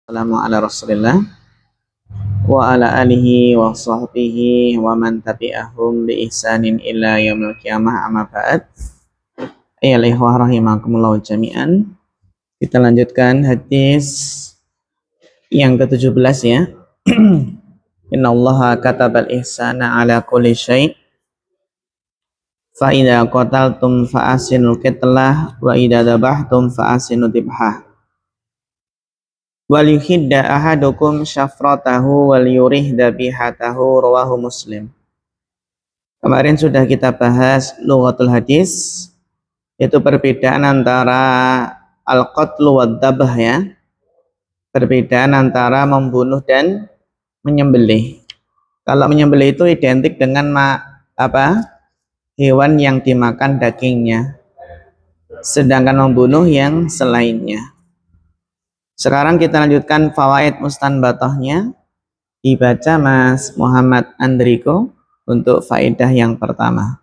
Assalamu ala rasulillah wa ala alihi wa sahbihi wa man tabi'ahum bi ihsanin ila yaumil qiyamah amma ba'd. Ayyuhal ikhwah rahimakumullah jami'an. Kita lanjutkan hadis yang ke-17 ya. Innallaha katabal ihsana ala kulli syai' fa idza qataltum fa ahsinul qitlah wa idza dzabhtum fa ahsinud dzibhah. Wal yuhidda ahadukum syafratahu wal yurih dabihatahu rawahu Muslim. Kemarin sudah kita bahas lughatul hadis, yaitu perbedaan antara al-qatlu wad dabah ya. Perbedaan antara membunuh dan menyembelih. Kalau menyembelih itu identik dengan hewan yang dimakan dagingnya. Sedangkan membunuh yang selainnya. Sekarang kita lanjutkan fawaid mustanbatohnya. Dibaca Mas Muhammad Andriko untuk faedah yang pertama.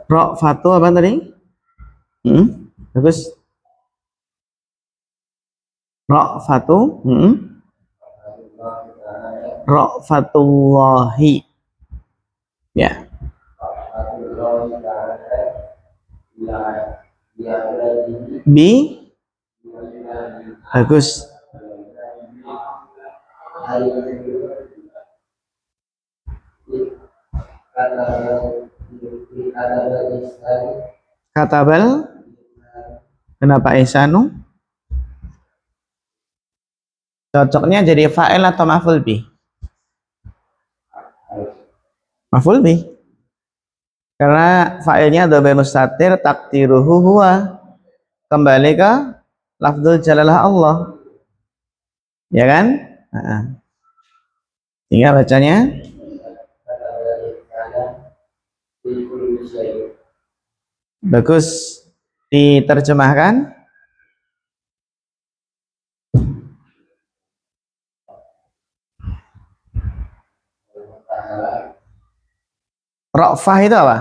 Ra'fatu apa tadi? Bagus. Ra'fatu. Ra'fatullahi. Ya. Bi. Bagus. Katabal. Kenapa ihsanu? Cocoknya jadi fa'il atau maf'ul bih? Maf'ul bih. Karena fa'ilnya dhamir mustatir takdiruhu huwa. Kembali ke lafdzul jalalah Allah. Ya kan? Tinggal bacanya. Bagus. Diterjemahkan. Ra'fah itu apa?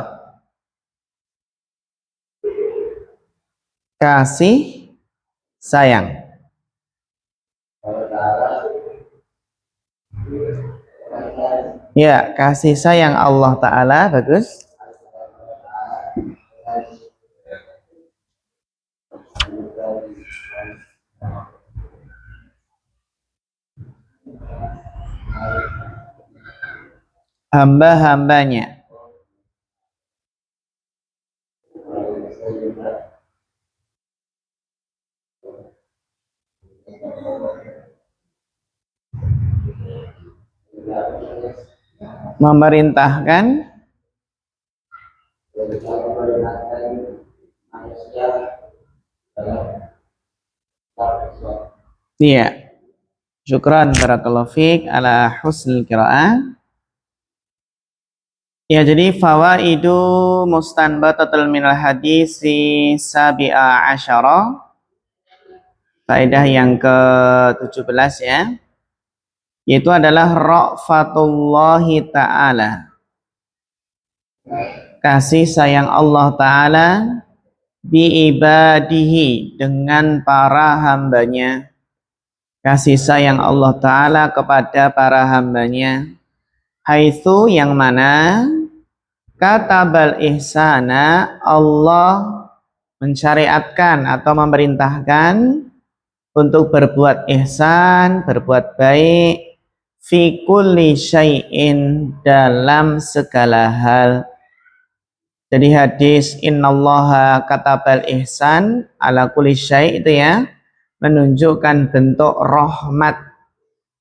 Kasih sayang. Ya, kasih sayang Allah Ta'ala. Bagus. Hamba-hambanya. Memerintahkan iya. Syukran barakallahu fiik ala husnil qiraah. Ya, jadi fawaidu mustanbatatul minal hadisi sabi'a asyara. Faedah yang ke-17 ya. Yaitu adalah ra'fatullahi ta'ala. Kasih sayang Allah Ta'ala biibadihi dengan para hambanya. Kasih sayang Allah Ta'ala kepada para hambanya. Haitsu yang mana katabal ihsana, Allah mensyariatkan atau memerintahkan untuk berbuat ihsan, berbuat baik fi kulli syai'in, dalam segala hal. Jadi hadis innallaha katabal ihsan ala kulli syai' itu ya menunjukkan bentuk rahmat,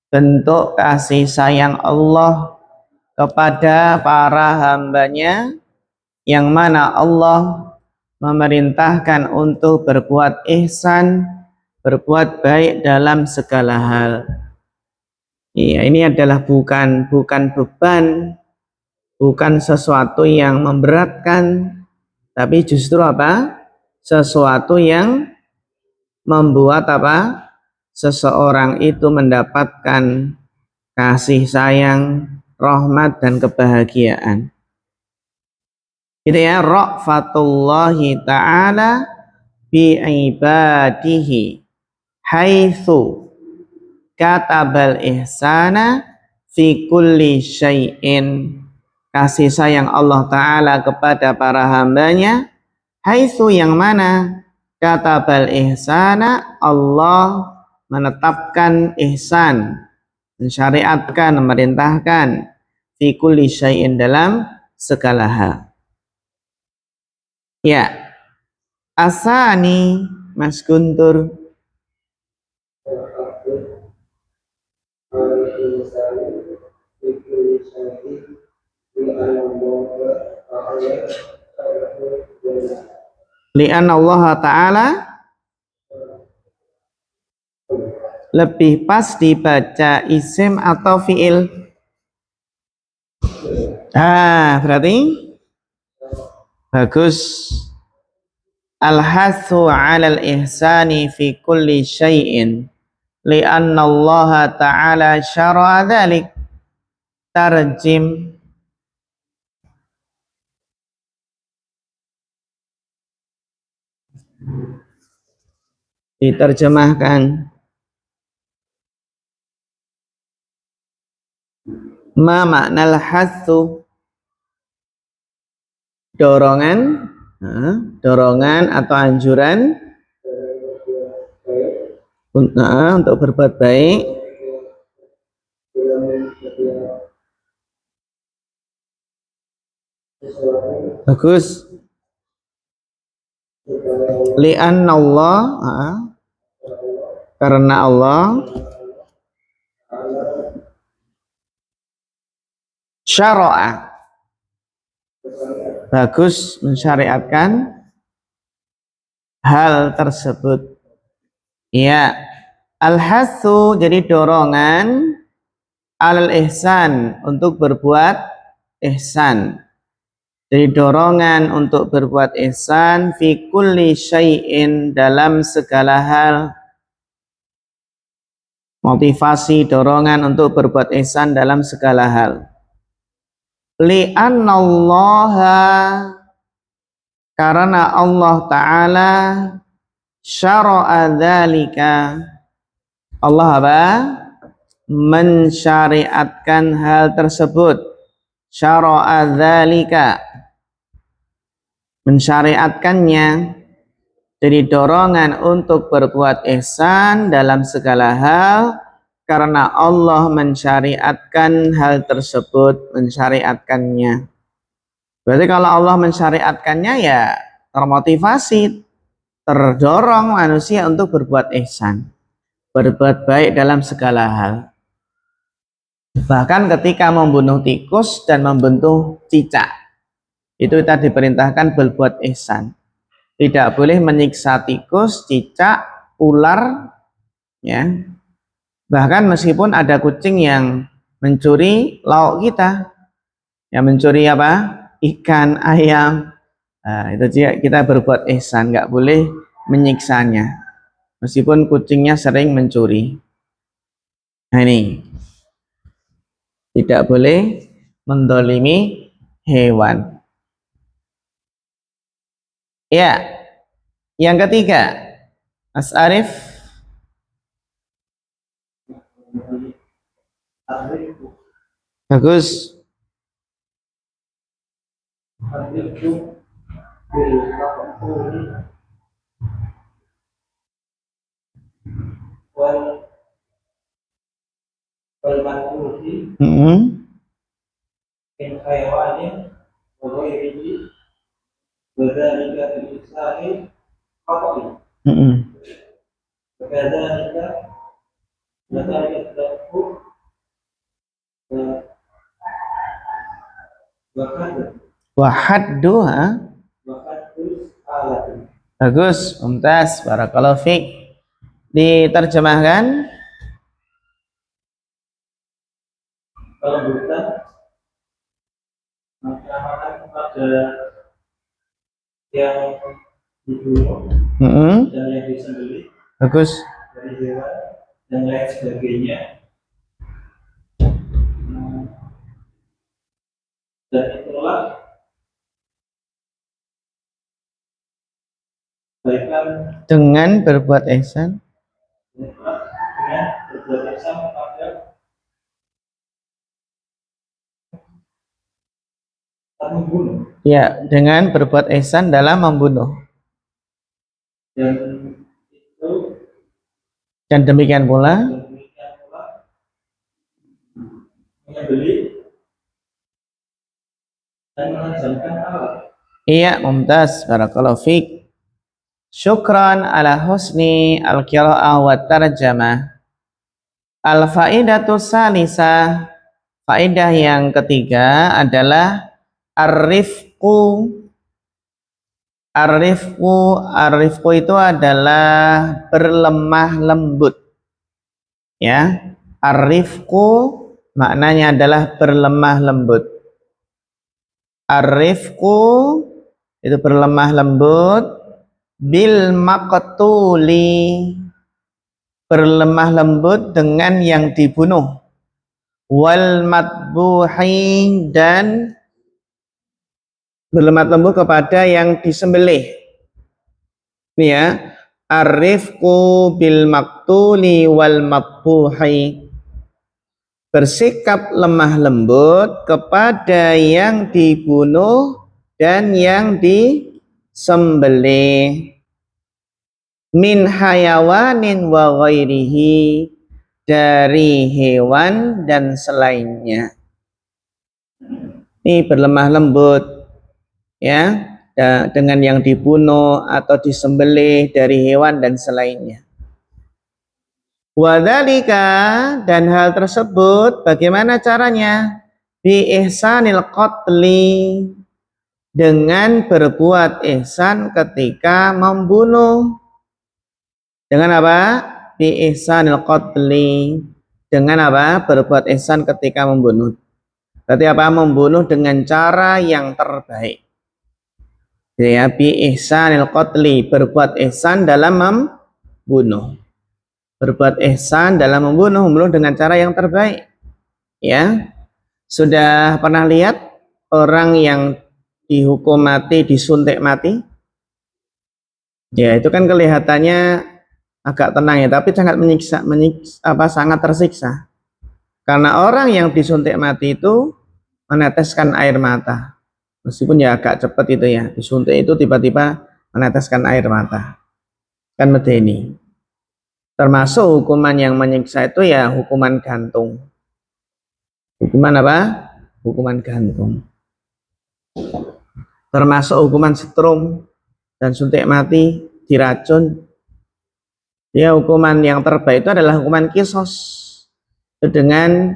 bentuk kasih sayang Allah kepada para hambanya, yang mana Allah memerintahkan untuk berbuat ihsan, berbuat baik dalam segala hal. Iya, ini adalah bukan beban, bukan sesuatu yang memberatkan, tapi justru apa? Sesuatu yang membuat seseorang itu mendapatkan kasih sayang, rahmat dan kebahagiaan. Gitu ya, ra'fatullahi ta'ala bi ibadihi haitsu katabal ihsana fi kulli syai'in. Kasih sayang Allah Ta'ala kepada para hambanya, haitsu yang mana katabal ihsana, Allah menetapkan ihsan, mensyariatkan, memerintahkan fi kulli syai'in, dalam segala hal. Ya, asani Mas Guntur. Li'anna Allah Ta'ala, lebih pas dibaca isim atau fi'il? Berarti bagus. Al-hathu 'alal ihsani fi kulli syai'in li'anna Allah Ta'ala syara'a dzalik. Tarjim. Diterjemahkan. Ma maknal hathu? Dorongan, dorongan atau anjuran untuk berbuat baik. Bagus. Li'anna Allah, karena Allah syara'a, bagus, mensyariatkan hal tersebut. Ya, al-hatsu jadi dorongan, alal ihsan, untuk berbuat ihsan. Jadi dorongan untuk berbuat ihsan fi kulli syai'in, dalam segala hal. Motivasi, dorongan untuk berbuat ihsan dalam segala hal. Li'annallaha, karena Allah Ta'ala syara'a dzalika, Allah apa? Mensyariatkan hal tersebut. Syara'a dzalika, mensyariatkannya. Jadi dorongan untuk berbuat ihsan dalam segala hal karena Allah mensyariatkan hal tersebut, mensyariatkannya. Berarti kalau Allah mensyariatkannya, ya termotivasi, terdorong manusia untuk berbuat ihsan, berbuat baik dalam segala hal. Bahkan ketika membunuh tikus dan membunuh cicak, itu kita diperintahkan berbuat ihsan. Tidak boleh menyiksa tikus, cicak, ular, ya. Bahkan meskipun ada kucing yang mencuri lauk kita, yang mencuri apa? Ikan, ayam, itu juga kita berbuat ihsan, nggak boleh menyiksanya, meskipun kucingnya sering mencuri. Nah ini, tidak boleh mendolimi hewan. Ya, yang ketiga, Mas Arif. Bagus. Wahaddu, bagus, mumtaz, barakallahu fiik. Diterjemahkan. Kalau bukan, ada yang dibunuh dan yang disembelih, bagus, dari hewan dan lain sebagainya. Dan itulah kebaikan dengan berbuat ihsan. Dengan berbuat ihsan kepada membunuh. Ya, dengan berbuat ihsan dalam membunuh. Dan demikian pula menyembelih dan menajamkan alat. Iya, mumtaz, barakallahu fiik. Syukran ala husni al-qira'ah wa tarjamah. Al-faidatu salisah, faedah yang ketiga adalah ar-rifqu. Ar-rifqu itu adalah berlemah lembut. Ya, ar-rifqu maknanya adalah berlemah lembut. Ar-rifqu itu berlemah lembut, bil maqtuli, berlemah lembut dengan yang dibunuh, wal matbuhi, dan berlemah lembut kepada yang disembelih. Ini ya, ar-rifqu bil maqtuli wal matbuhi, bersikap lemah lembut kepada yang dibunuh dan yang disembelih, min hayawanin wa ghairihi, dari hewan dan selainnya. Ini berlemah lembut ya dengan yang dibunuh atau disembelih dari hewan dan selainnya. Wadzalika, dan hal tersebut bagaimana caranya? Bi ihsanil qatli, dengan berbuat ihsan ketika membunuh. Dengan apa? Bi ihsanil qatli, dengan apa? Berbuat ihsan ketika membunuh. Berarti apa? Membunuh dengan cara yang terbaik. Ya, bi ihsanil qatli, berbuat ihsan dalam membunuh. Berbuat ihsan dalam membunuh dengan cara yang terbaik. Ya, sudah pernah lihat orang yang dihukum mati, disuntik mati? Ya, itu kan kelihatannya agak tenang ya, tapi sangat sangat tersiksa. Karena orang yang disuntik mati itu meneteskan air mata. Meskipun ya agak cepat itu ya, disuntik itu tiba-tiba meneteskan air mata. Kan medeni. Termasuk hukuman yang menyiksa itu ya hukuman gantung. Hukuman apa? Hukuman gantung. Termasuk hukuman setrum dan suntik mati, diracun. Ya, hukuman yang terbaik itu adalah hukuman kisos. Itu dengan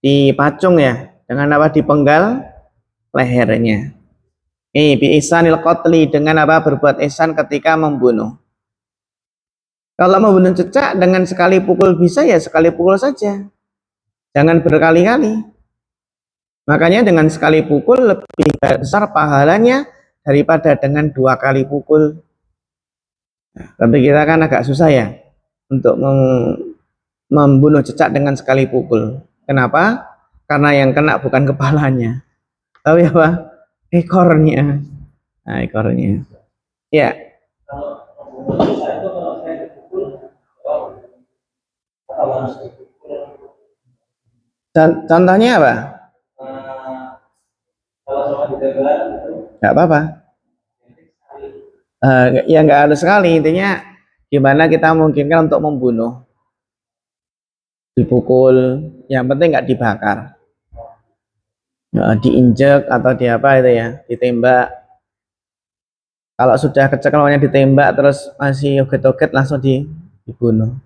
dipacung ya, dengan apa? Dipenggal lehernya. Bi ihsanil qatli, dengan apa? Berbuat ihsan ketika membunuh. Kalau membunuh cecak dengan sekali pukul bisa ya sekali pukul saja. Jangan berkali-kali. Makanya dengan sekali pukul lebih besar pahalanya daripada dengan 2 kali pukul. Nah, tapi kita kan agak susah ya untuk membunuh cecak dengan sekali pukul. Kenapa? Karena yang kena bukan kepalanya, tapi apa? Ekornya. Nah, ekornya. Ya. Contohnya apa? Nggak apa-apa. Ya nggak harus sekali, intinya gimana kita memungkinkan untuk membunuh. Dipukul, yang penting nggak dibakar, diinjek atau di apa itu ya, ditembak. Kalau sudah kecekelnya ditembak terus masih joget-joget langsung dibunuh.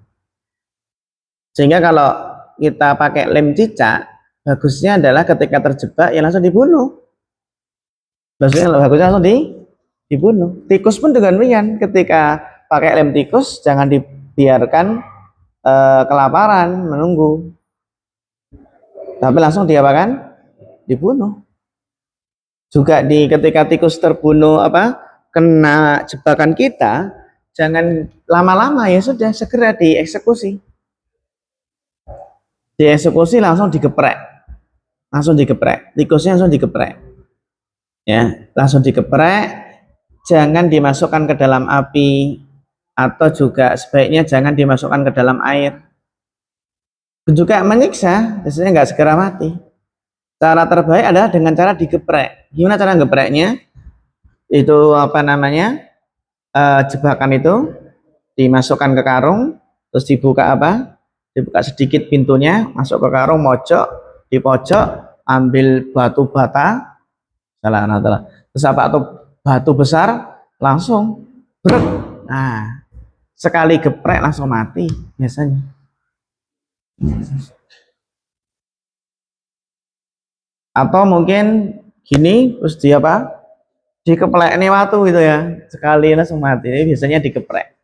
Sehingga kalau kita pakai lem cicak, bagusnya adalah ketika terjebak ya langsung dibunuh. Bagusnya langsung dibunuh. Tikus pun dengan demikian, ketika pakai lem tikus jangan dibiarkan kelaparan menunggu, tapi langsung diapakan? Dibunuh. Juga ketika tikus terbunuh kena jebakan kita, jangan lama-lama, ya sudah segera dieksekusi. Dieksekusi langsung digeprek. langsung digeprek, tikusnya langsung digeprek, ya, langsung digeprek, jangan dimasukkan ke dalam api, atau juga sebaiknya jangan dimasukkan ke dalam air, juga menyiksa, biasanya nggak segera mati. Cara terbaik adalah dengan cara digeprek. Gimana cara ngepreknya? Itu apa namanya, jebakan itu dimasukkan ke karung, terus dibuka apa? Dibuka sedikit pintunya, masuk ke karung, mojok di pojok, ambil batu bata, salah, terus apa tuh, batu besar, langsung brek. Nah, sekali geprek langsung mati biasanya. Atau mungkin gini, terus dia apa? Dikeplek nih waktu gitu ya, sekali langsung mati. Ini biasanya digeprek,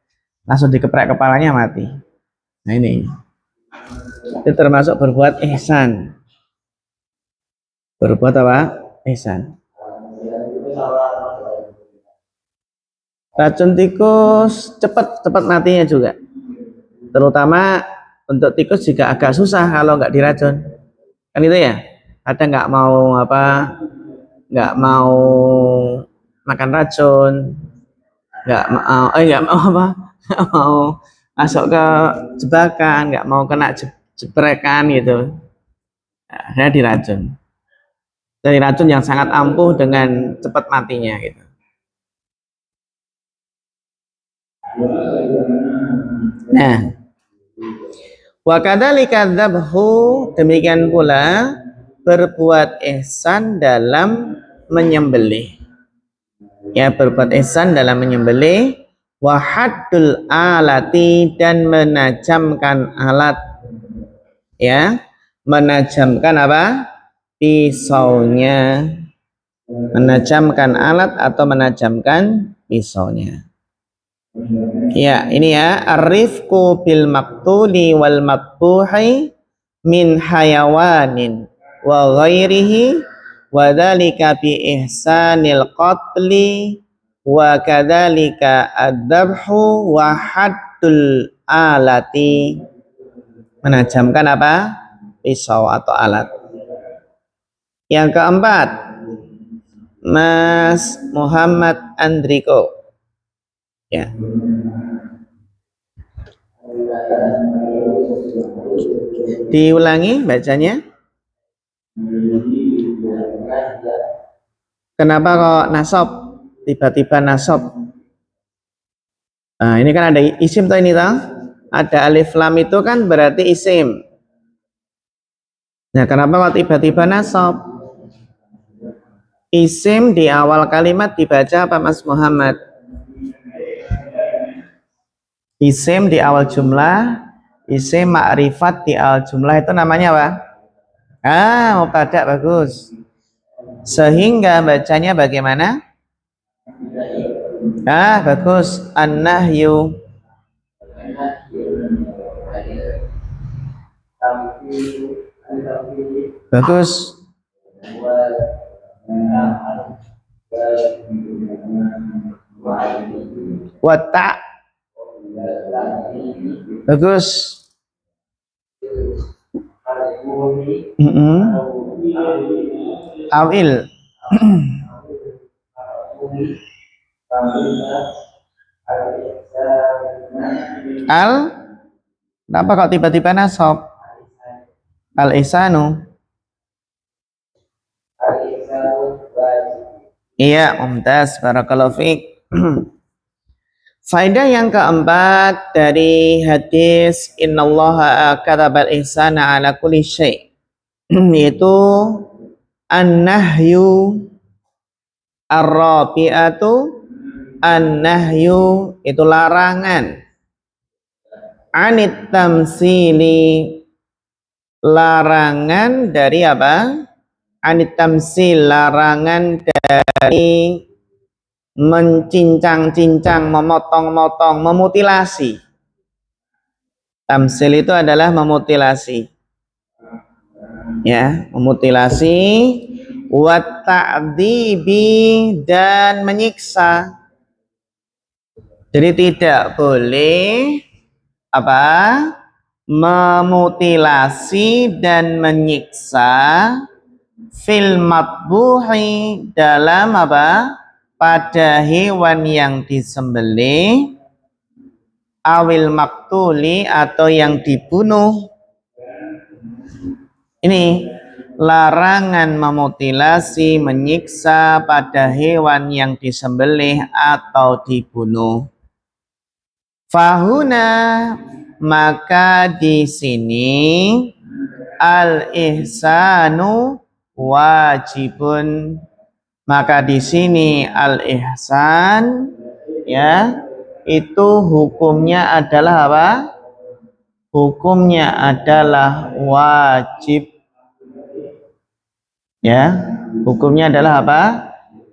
langsung digeprek kepalanya mati. Nah ini itu termasuk berbuat ihsan. Berbuat apa? Ihsan. Racun tikus cepat matinya juga. Terutama untuk tikus juga agak susah kalau nggak diracun. Kan itu ya. Ada nggak mau apa? Nggak mau makan racun. Nggak mau apa? Nggak mau masuk ke jebakan. Nggak mau kena jeprekan gitu. Nah, saya diracun. Dari racun yang sangat ampuh dengan cepat matinya gitu. Nah, wa kadzalika dzabhu, demikian pula berbuat ihsan dalam menyembelih. Ya, berbuat ihsan dalam menyembelih, wa haddul alati, dan menajamkan alat. Ya, menajamkan apa? Pisaunya. Menajamkan alat atau menajamkan pisaunya. Ya, ini ya, arifku bil maktuli wal matbuhi min hayawanin wa ghairihi wa dzalika bi ihsanil qatli wa kadzalika adzabhu wa haddul alati, menajamkan apa? Pisau atau alat. Yang keempat, Mas Muhammad Andriko. Ya. Diulangi bacanya. Kenapa kok nasab? Tiba-tiba nasab. Nah, ini kan ada isim tuh ini toh. Ada alif lam itu kan berarti isim. Nah, kenapa kok tiba-tiba nasab? Isim di awal kalimat dibaca apa Mas Muhammad? Isim di awal jumlah, isim ma'rifat di awal jumlah itu namanya apa? Mubtada, bagus. Sehingga bacanya bagaimana? Bagus. An-nahyu. Bagus. Wata. Bagus. Awil. Al. Kenapa kok tiba-tiba nasab? Al ihsanu. Iya, mumtaz, barakallahu fiik. Faedah yang keempat dari hadis innallaha katabal ihsana ala kulli syai', yaitu an-nahyu ar-rabi'atu, an-nahyu itu larangan, anit tamsili, larangan dari apa? Anit tamsil, larangan dari mencincang-cincang, memotong-motong, memutilasi. Tamsil itu adalah memutilasi. Ya, memutilasi, wa ta'dzibi, dan menyiksa. Jadi tidak boleh apa? Memutilasi dan menyiksa fil matbuhi dalam apa? Pada hewan yang disembelih, awil maktuli atau yang dibunuh. Ini larangan memutilasi, menyiksa pada hewan yang disembelih atau dibunuh. Fahuna, maka di sini al ihsanu wajibun, maka di sini al ihsan ya itu hukumnya adalah apa? Hukumnya adalah wajib ya. Hukumnya adalah apa?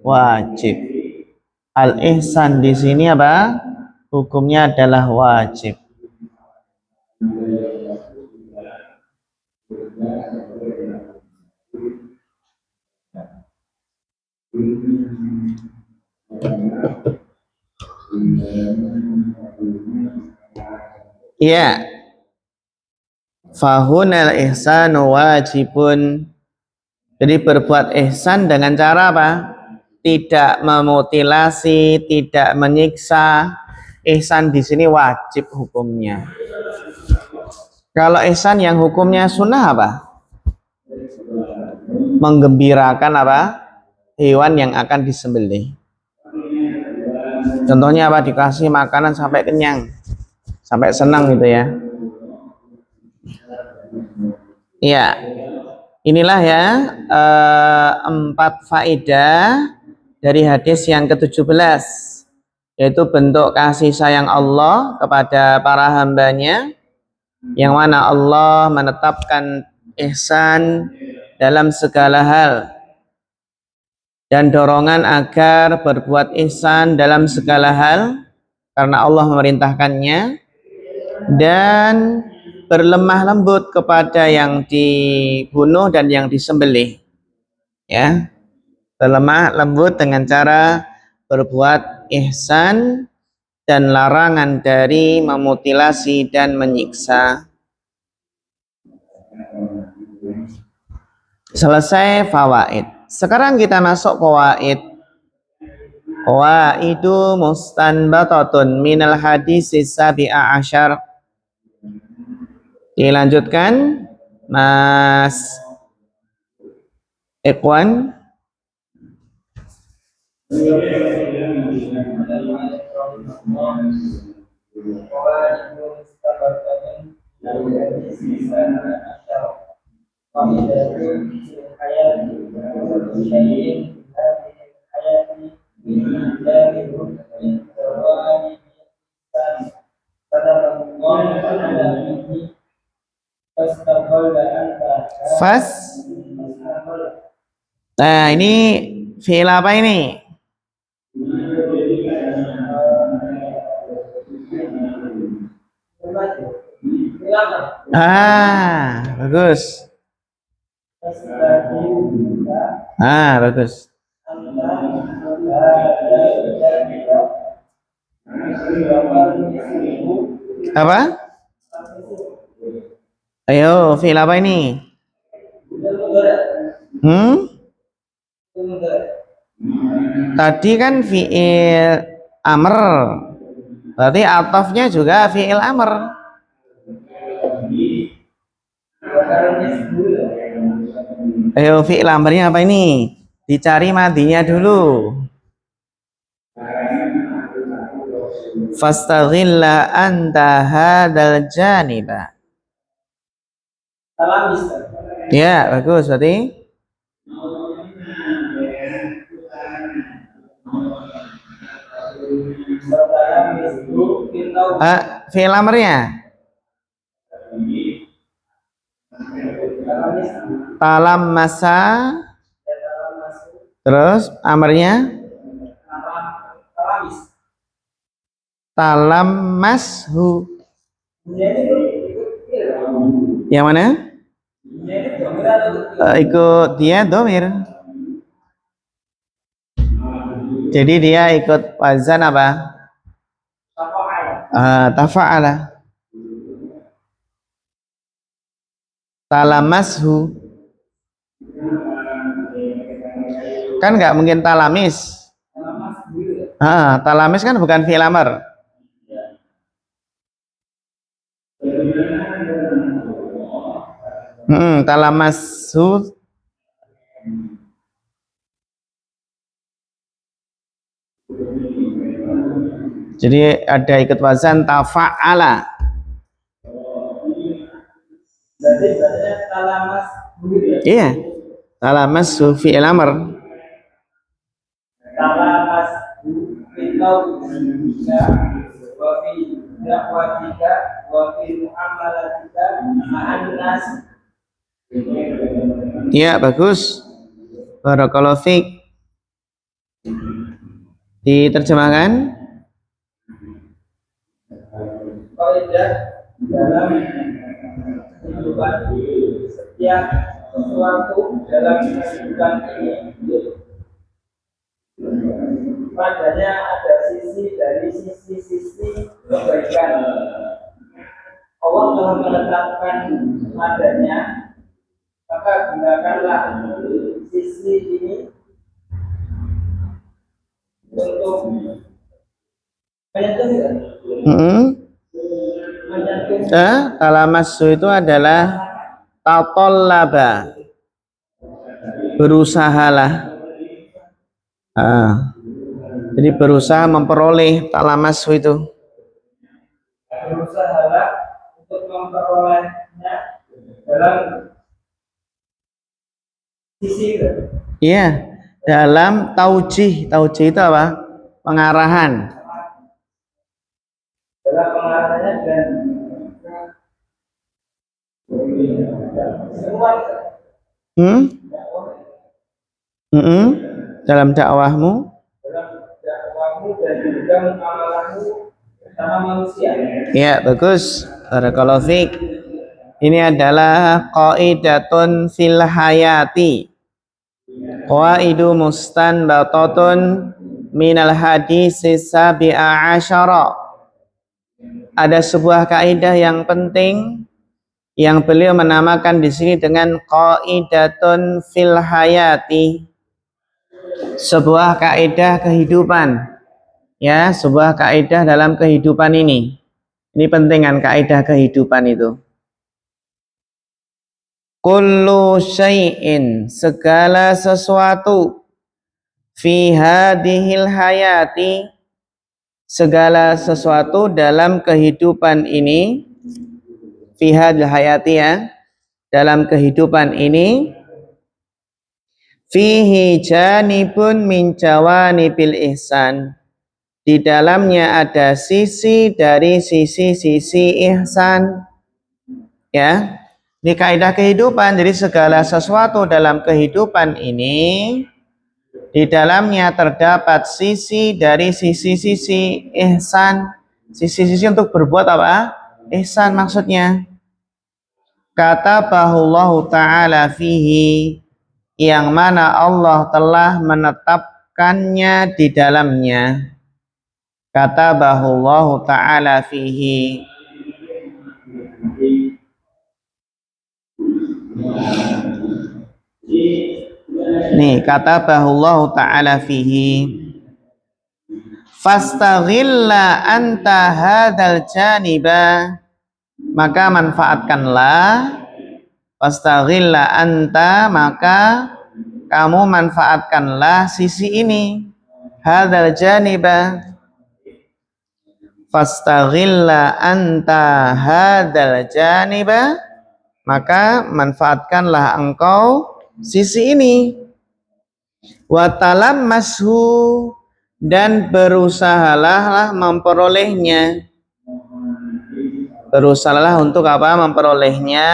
Wajib. Al ihsan di sini apa? Hukumnya adalah wajib. Iya. Fahunal ihsanu wajibun. Jadi berbuat ihsan dengan cara apa? Tidak memutilasi, tidak menyiksa. Ihsan di sini wajib hukumnya. Kalau ihsan yang hukumnya sunnah apa? Menggembirakan apa? Hewan yang akan disembelih. Contohnya apa? Dikasih makanan sampai kenyang, sampai senang gitu ya. Iya. Inilah ya 4 faedah dari hadis yang ke-17, yaitu bentuk kasih sayang Allah kepada para hambanya, yang mana Allah menetapkan ihsan dalam segala hal dan dorongan agar berbuat ihsan dalam segala hal karena Allah memerintahkannya, dan berlemah lembut kepada yang dibunuh dan yang disembelih ya. Berlemah lembut dengan cara berbuat ihsan dan larangan dari memutilasi dan menyiksa. Selesai fawaid. Sekarang kita masuk qawaid. Qawaidu mustanbatatun minal hadis sabi'a asyar. Dilanjutkan Mas Ikhwan. Fas. Nah, ini fi'il apa ini? Bagus. Bagus. Apa? Ayo, fi'il apa ini? Tadi kan fi'il amr. Berarti atofnya juga fi'il amr. Ayo, fi'il amrnya apa ini? Dicari madinya dulu. Fastaghilla anta hadzal janiba. Ya, bagus berarti. Fi'il amrnya talam masa, terus amrnya talam mashu. Yang mana? Ikut dia domir. Jadi dia ikut wazan apa? Tafa'ala. Talamashu. Kan nggak mungkin talamis. Talamis kan bukan fi'il amr. Talamasu. Jadi ada ikut wazan tafa'ala. Iya. Talamas fi'il amr. Talamas fi'il wa fi da'watika wa fi muamalatika ma'an nas. Iya, bagus. Barakallahu fiik. Diterjemahkan. Kaidah dalam kehidupan setiap sesuatu dalam kehidupan ini padanya ada sisi dari sisi kebaikan. Allah telah menetapkan padanya, maka gunakanlah sisi ini untuk menyentuh. Talamassu itu adalah tatallaba, berusahalah. Jadi berusaha memperoleh talamassu itu. Berusahalah untuk memperolehnya dalam sisi itu. Iya, dalam taujih. Taujih itu apa? Pengarahan. Dalam pengarahannya dan dalam dakwahmu dan juga muamalahmu sama manusia. Ya, bagus. Barakallahu fiik. Ini adalah qaidatun fil hayati. Qaidu mustanbatatun minal hadis sabi'a asyara. Ada sebuah kaidah yang penting yang beliau menamakan di sini dengan qaidatun fil hayati, sebuah kaidah kehidupan, ya, sebuah kaidah dalam kehidupan ini. Ini penting kan kaidah kehidupan itu. Kullu syai'in, segala sesuatu, fi hadhil hayati, segala sesuatu dalam kehidupan ini, fi hadhil hayati, ya, dalam kehidupan ini, fihi janibun min jawanibil ihsan, di dalamnya ada sisi dari sisi-sisi ihsan, ya. Ini kaidah kehidupan. Jadi segala sesuatu dalam kehidupan ini di dalamnya terdapat sisi dari sisi-sisi ihsan, sisi-sisi untuk berbuat apa? Ihsan maksudnya. Kata bahullahu ta'ala fihi, yang mana Allah telah menetapkannya di dalamnya. Kata bahullahu ta'ala fihi. Nih, kata bahullahu ta'ala fihi, fastaghilla anta hadzal janiba, maka manfaatkanlah, fastaghilla anta, maka kamu manfaatkanlah sisi ini, hadzal janiba, fastaghilla anta hadzal janiba, maka manfaatkanlah engkau sisi ini. Wa talammashu, dan berusahalah memperolehnya. Berusahalah untuk apa? Memperolehnya.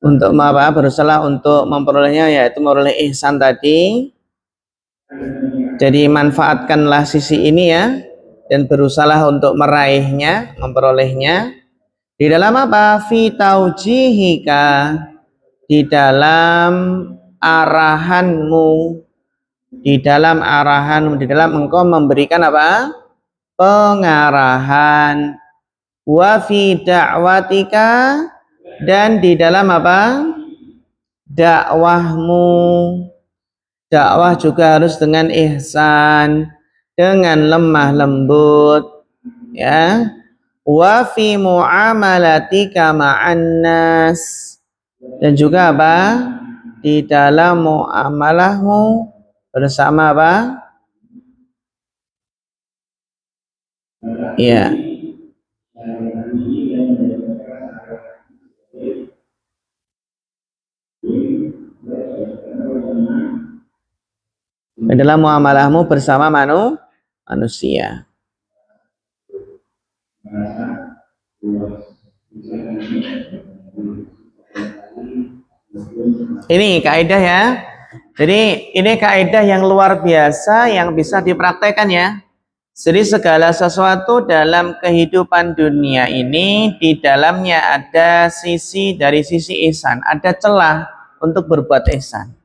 Untuk apa? Berusahalah untuk memperolehnya, yaitu memperoleh ihsan tadi. Jadi manfaatkanlah sisi ini, ya, dan berusahalah untuk meraihnya, memperolehnya. Di dalam apa? Fi taujihika, di dalam arahanmu, di dalam arahanmu, di dalam engkau memberikan apa? Pengarahan. Wa fi da'watika, dan di dalam apa? dakwahmu, dakwah juga harus dengan ihsan, dengan lemah lembut, ya. Wa fi muamalatika ma'an nas, dan juga apa? Di dalam muamalahmu bersama apa? Ya. Dalam muamalahmu bersama manusia. Ini kaidah ya. Jadi ini kaidah yang luar biasa yang bisa dipraktekkan ya. Jadi segala sesuatu dalam kehidupan dunia ini di dalamnya ada dari sisi ihsan, ada celah untuk berbuat ihsan.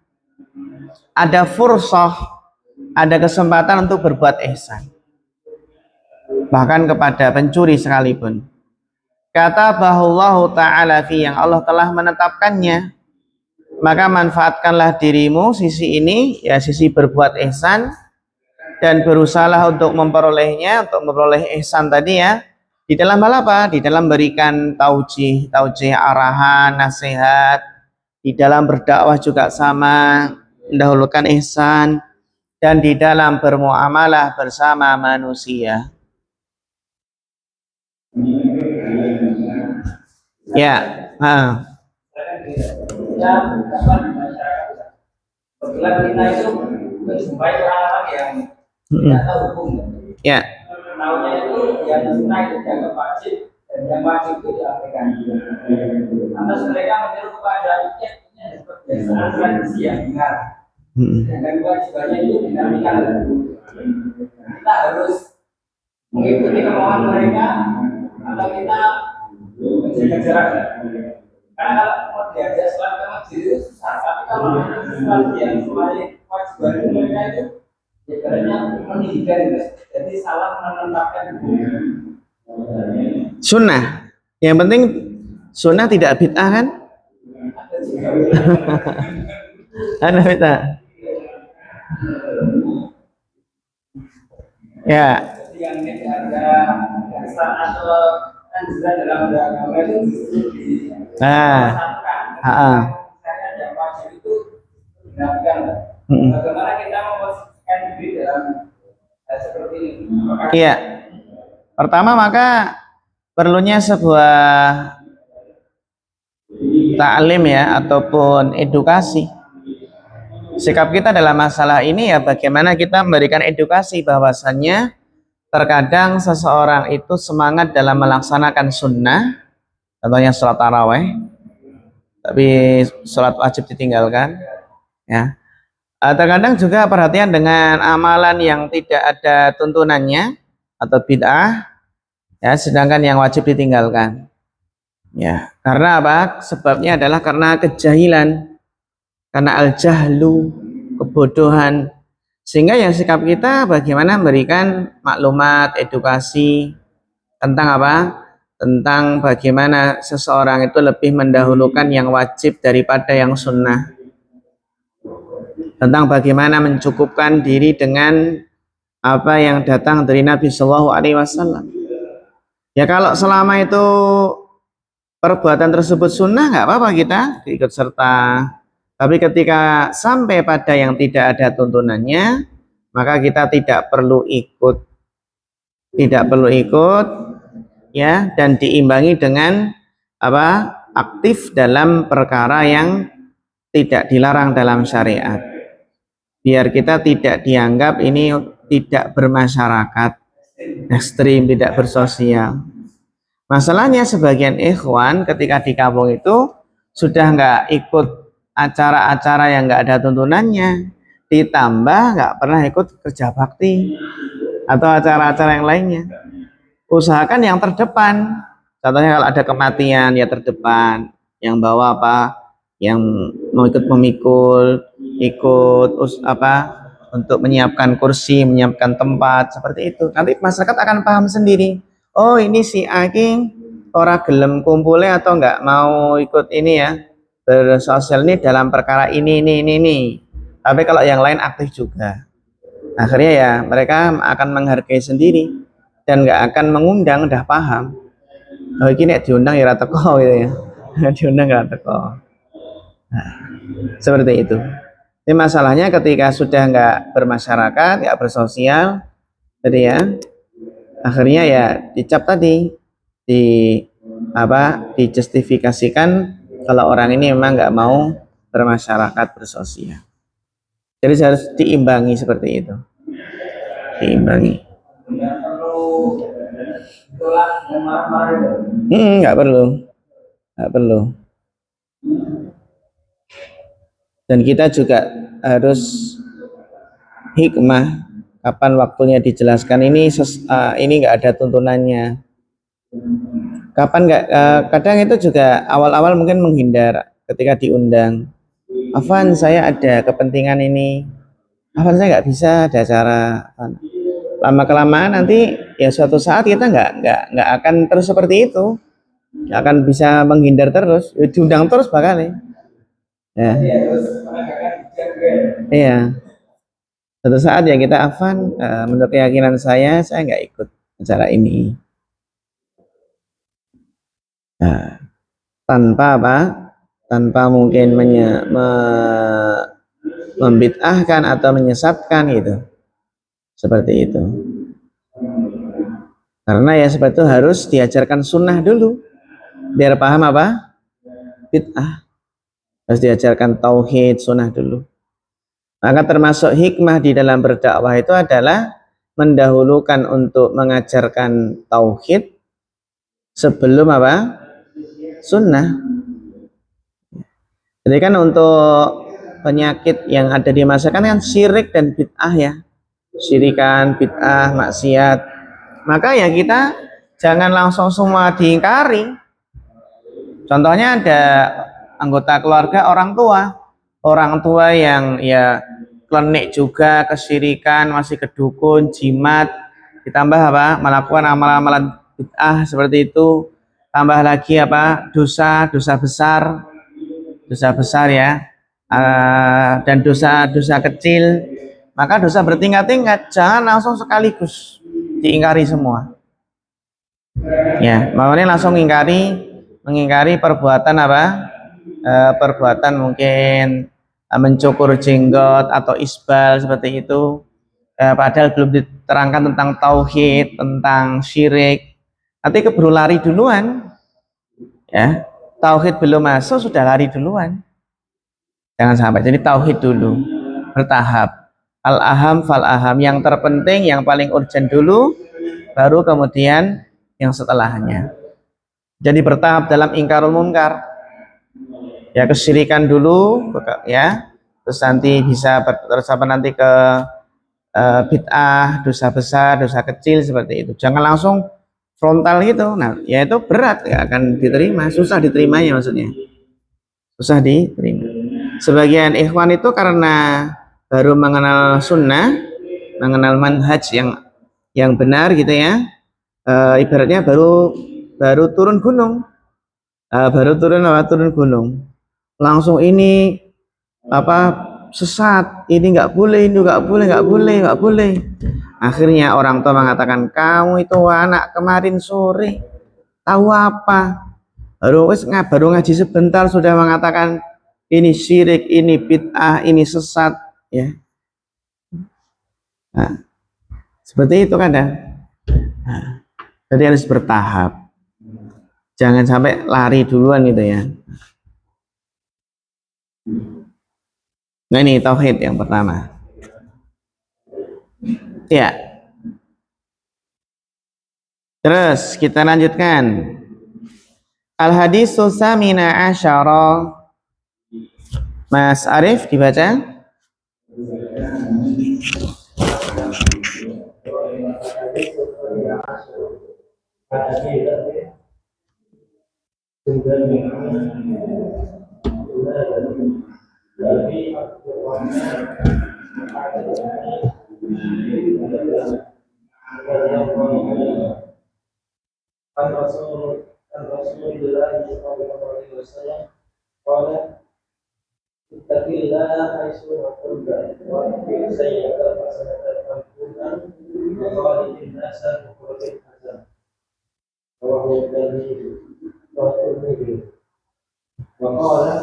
Ada fursah, ada kesempatan untuk berbuat ihsan. Bahkan kepada pencuri sekalipun. Kata bahullahu ta'ala fi, yang Allah telah menetapkannya, maka manfaatkanlah dirimu sisi ini, ya sisi berbuat ihsan, dan berusahalah untuk memperolehnya, untuk memperoleh ihsan tadi ya, di dalam hal apa? Di dalam berikan taujih arahan, nasihat, di dalam berdakwah juga sama, mendahulukan ihsan, dan di dalam bermuamalah bersama manusia. Ya, kebetulan kita itu menjumpai orang-orang yang tidak tahu hukum. Ya. Tahunya itu yang sunnah itu dianggap wajib dan yang wajib itu diabaikan. Lantas mereka menyeru kepada ikhtiar kebiasaan tradisi yang benar. Dan kewajibannya itu dinamikan. Kita harus mengikuti kemauan mereka atau kita menjaga jarak. Karena kalau mau diajak sholat ke masjid itu susah, tapi kalau sholat yang selain kewajiban mereka itu ibaratnya meninggikan itu, jadi salah menetapkan sunnah. Yang penting sunnah tidak bid'ah kan? Ada bid'ah. Ya. Yang tidak ada dasar atau anjuran dalam agama itu bagaimana kita memposisikan diri dalam seperti ini? Iya. Pertama maka perlunya sebuah ta'lim ya, ataupun edukasi. Sikap kita dalam masalah ini ya bagaimana kita memberikan edukasi bahwasannya terkadang seseorang itu semangat dalam melaksanakan sunnah, contohnya sholat taraweh, tapi sholat wajib ditinggalkan ya. Terkadang juga perhatian dengan amalan yang tidak ada tuntunannya atau bid'ah ya, sedangkan yang wajib ditinggalkan ya. Karena apa? Sebabnya adalah karena kejahilan, karena al-jahlu, kebodohan, sehingga yang sikap kita bagaimana memberikan maklumat, edukasi tentang apa? Tentang bagaimana seseorang itu lebih mendahulukan yang wajib daripada yang sunnah, tentang bagaimana mencukupkan diri dengan apa yang datang dari Nabi Shallallahu Alaihi Wasallam. Ya kalau selama itu perbuatan tersebut sunnah, nggak apa-apa kita ikut serta. Tapi ketika sampai pada yang tidak ada tuntunannya, maka kita tidak perlu ikut, ya, dan diimbangi dengan apa? Aktif dalam perkara yang tidak dilarang dalam syariat. Biar kita tidak dianggap ini tidak bermasyarakat, ekstrim, tidak bersosial. Masalahnya sebagian ikhwan ketika di kampung itu sudah nggak ikut acara-acara yang nggak ada tuntunannya, ditambah nggak pernah ikut kerja bakti atau acara-acara yang lainnya. Usahakan yang terdepan, contohnya kalau ada kematian ya terdepan, yang bawa apa, yang mau ikut memikul, untuk menyiapkan kursi, menyiapkan tempat seperti itu. Nanti masyarakat akan paham sendiri. Oh ini si Aking ora gelem kumpulnya atau nggak mau ikut ini ya, bersosial ini dalam perkara ini. Tapi kalau yang lain aktif juga. Akhirnya ya mereka akan menghargai sendiri dan nggak akan mengundang, udah paham. Oh ini diundang ya teko gitu ya. Diundang nggak teko. Nah, seperti itu. Ini masalahnya ketika sudah nggak bermasyarakat, nggak bersosial, jadi ya akhirnya ya dicap tadi di dijustifikasikan kalau orang ini memang nggak mau bermasyarakat bersosial. Jadi harus diimbangi seperti itu, diimbangi. Nggak perlu, nggak perlu. Dan kita juga harus hikmah kapan waktunya dijelaskan ini nggak ada tuntunannya. Kapan nggak kadang itu juga awal-awal mungkin menghindar ketika diundang. Afan saya ada kepentingan ini. Afan saya nggak bisa ada acara. Lama kelamaan nanti ya suatu saat kita nggak akan terus seperti itu. Nggak akan bisa menghindar terus. Ya, diundang terus bakal ya. Iya. Suatu saat ya kita Afan menurut keyakinan saya nggak ikut acara ini. Nah, tanpa tanpa mungkin membid'ahkan atau menyesatkan gitu, seperti itu. Karena ya seperti itu harus diajarkan sunnah dulu biar paham bid'ah. Harus diajarkan tauhid sunnah dulu. Maka termasuk hikmah di dalam berdakwah itu adalah mendahulukan untuk mengajarkan tauhid sebelum sunnah. Jadi kan untuk penyakit yang ada di masyarakat kan syirik dan bid'ah ya. Syirikan, bid'ah, maksiat. Maka ya kita jangan langsung semua diingkari. Contohnya ada anggota keluarga orang tua yang ya klenik juga, kesyirikan, masih kedukun, jimat, ditambah melakukan amalan-amalan bid'ah seperti itu, tambah lagi dosa besar ya, dan dosa-dosa kecil, maka dosa bertingkat-tingkat, jangan langsung sekaligus diingkari semua. Ya, makanya langsung mengingkari perbuatan perbuatan mungkin mencukur jenggot atau isbal seperti itu. Padahal belum diterangkan tentang tauhid, tentang syirik. Nanti keburu lari duluan, ya. Tauhid belum masuk sudah lari duluan. Jangan sampai. Jadi tauhid dulu, bertahap. Al-aham fal-aham, yang terpenting, yang paling urgent dulu, baru kemudian yang setelahnya. Jadi bertahap dalam ingkarul munkar. Ya kesyirikan dulu, ya. Terus nanti bisa terus nanti ke bid'ah, dosa besar, dosa kecil seperti itu. Jangan langsung frontal gitu. Nah, ya itu berat, ya akan diterima, susah diterimanya maksudnya. Susah diterima. Sebagian ikhwan itu karena baru mengenal sunnah, mengenal manhaj yang benar gitu ya. Ibaratnya baru turun gunung. Baru turun gunung. Langsung ini sesat, ini nggak boleh, ini nggak boleh. Akhirnya orang tua mengatakan, kamu itu anak kemarin sore tahu apa? Baru ngaji sebentar sudah mengatakan ini syirik, ini bid'ah, ini sesat, ya. Nah, seperti itu kadang. Nah, jadi harus bertahap. Jangan sampai lari duluan gitu ya. Nah ini tauhid yang pertama. Ya. Terus kita lanjutkan. Al-hadisu samina asyara. Mas Arif dibaca. Qala ittaqillaha haitsu ma kunta wa atbi' sayyi'ata hasanatan tamhuha wa khaliqin nasa bi khuluqin hasan. Rawahu Tirmidzi. Wa qala